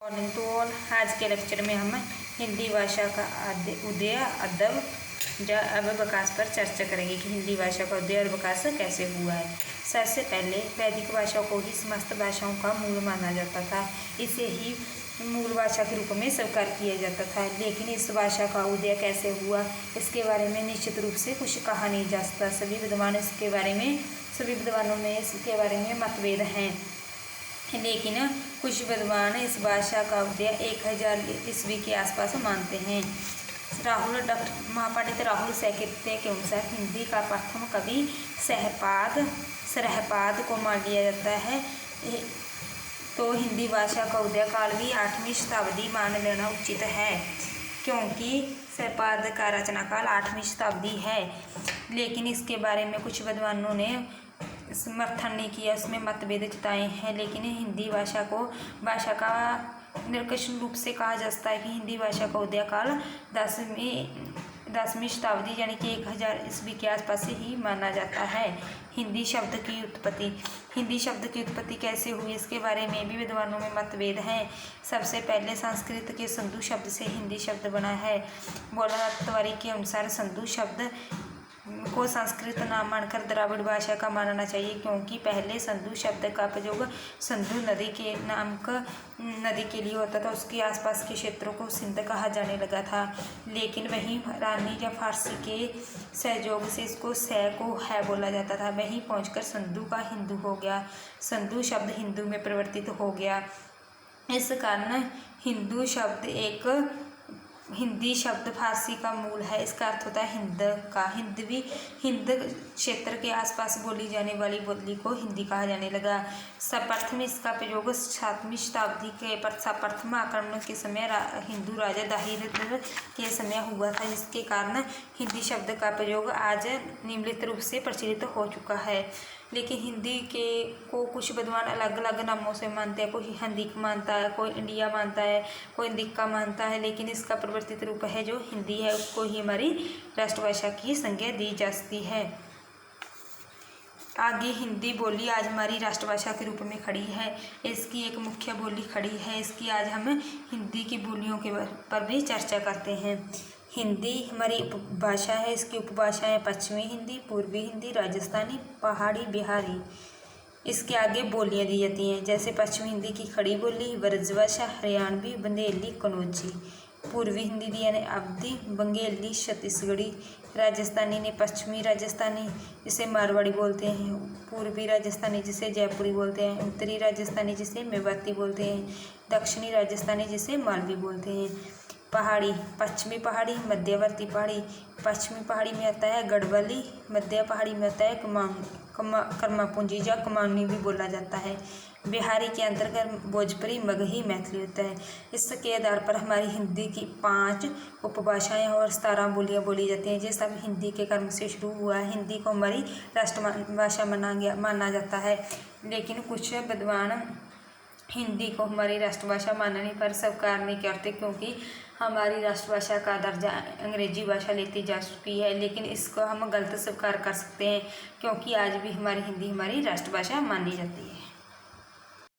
Morning to all. आज के lecture में हम हिंदी भाषा का उदय, अदब अब विकास पर चर्चा करेंगे कि हिंदी भाषा का उदय और विकास कैसे हुआ है। सबसे पहले वैदिक भाषा को ही समस्त भाषाओं का मूल माना जाता था। इसे ही मूल भाषा के रूप में स्वीकार किया जाता था। लेकिन इस भाषा का उदय कैसे हुआ, इसके बारे में निश्चित रूप से कुछ कहा नहीं जा सकता। सभी विद्वानों में इसके बारे में मतभेद हैं। लेकिन कुछ विद्वान इस भाषा का उदय 1000 ईस्वी के आसपास मानते हैं। डॉक्टर महापंडित राहुल साकेत के अनुसार हिंदी का प्रथम कवि सरहपाद को मान लिया जाता है। तो हिंदी भाषा का उदय काल भी 8वीं शताब्दी मान लेना उचित है, क्योंकि सरहपाद का रचना काल 8वीं शताब्दी है। लेकिन इसके बारे में कुछ विद्वानों ने समर्थन नहीं किया, उसमें मतभेद जताए हैं। लेकिन हिंदी भाषा का निरंकुश रूप से कहा जा सकता है कि हिंदी भाषा का उदय काल 10वीं शताब्दी यानी कि 1000 ईस्वी के आसपास से ही माना जाता है। हिंदी शब्द की उत्पत्ति कैसे हुई, इसके बारे में भी विद्वानों में मतभेद हैं। सबसे पहले संस्कृत के संधु शब्द से हिंदी शब्द बना है। बोला तिवारी के अनुसार संधु शब्द को संस्कृत नाम मानकर द्राविड़ भाषा का मानना चाहिए, क्योंकि पहले संधु शब्द का प्रयोग सिंधु नदी के नामक नदी के लिए होता था। उसके आसपास के क्षेत्रों को सिंध कहा जाने लगा था। लेकिन वहीं रानी या फारसी के सहयोग से इसको सह को है बोला जाता था। वहीं पहुंचकर संधु का हिंदू हो गया, संधु शब्द हिंदू में परिवर्तित हो गया। इस कारण हिंदी शब्द फारसी का मूल है। इसका अर्थ होता है हिंद का। हिंद क्षेत्र के आसपास बोली जाने वाली बोली को हिंदी कहा जाने लगा। सर्वप्रथम इसका प्रयोग 7वीं शताब्दी के प्रथम आक्रमण के समय हिंदू राजा दाहिर के समय हुआ था, जिसके कारण हिंदी शब्द का प्रयोग आज निम्नलिखित रूप से प्रचलित हो चुका है। लेकिन हिंदी को कुछ विद्वान अलग अलग नामों से मानते हैं। कोई हिंदिक मानता है, कोई इंडिया मानता है, कोई हिंदिका मानता है। लेकिन इसका परिवर्तित रूप है जो हिंदी है, उसको ही हमारी राष्ट्रभाषा की संज्ञा दी जाती है। आगे हिंदी बोली आज हमारी राष्ट्रभाषा के रूप में खड़ी है। इसकी एक मुख्य बोली खड़ी है। इसकी आज हम हिंदी की बोलियों के पर भी चर्चा करते हैं। हिंदी हमारी उपभाषा है। इसकी उपभाषाएं पश्चिमी हिंदी, पूर्वी हिंदी, राजस्थानी, पहाड़ी, बिहारी। इसके आगे बोलियां दी जाती हैं, जैसे पश्चिमी हिंदी की खड़ी बोली, ब्रजभाषा, हरियाणवी, बुंदेली, कन्नौजी। पूर्वी हिंदी दी यानी अवधी, बंगेली, छत्तीसगढ़ी। राजस्थानी ने पश्चिमी राजस्थानी जिसे मारवाड़ी बोलते हैं, पूर्वी राजस्थानी जिसे जयपुरी बोलते हैं, उत्तरी राजस्थानी जिसे मेवाती बोलते हैं, दक्षिणी राजस्थानी जिसे मालवी बोलते हैं। पहाड़ी, पश्चिमी पहाड़ी, मध्यवर्ती पहाड़ी। पश्चिमी पहाड़ी में आता है गढ़वाली, मध्य पहाड़ी में आता है कर्मापुंजी या कमानी भी बोला जाता है। बिहारी के अंतर्गत भोजपुरी, मगही, मैथिली होता है। इसके आधार पर हमारी हिंदी की 5 उपभाषाएं और 17 बोलियां बोली जाती हैं। ये सब हिंदी के कर्म से शुरू हुआ है। हिंदी को हमारी राष्ट्रभाषा माना जाता है। लेकिन कुछ विद्वान हिंदी को हमारी राष्ट्रभाषा मानने पर स्वीकार नहीं करते, क्योंकि हमारी राष्ट्रभाषा का दर्जा अंग्रेजी भाषा लेती जा चुकी है। लेकिन इसको हम गलत स्वीकार कर सकते हैं, क्योंकि आज भी हमारी हिंदी हमारी राष्ट्रभाषा मानी जाती है।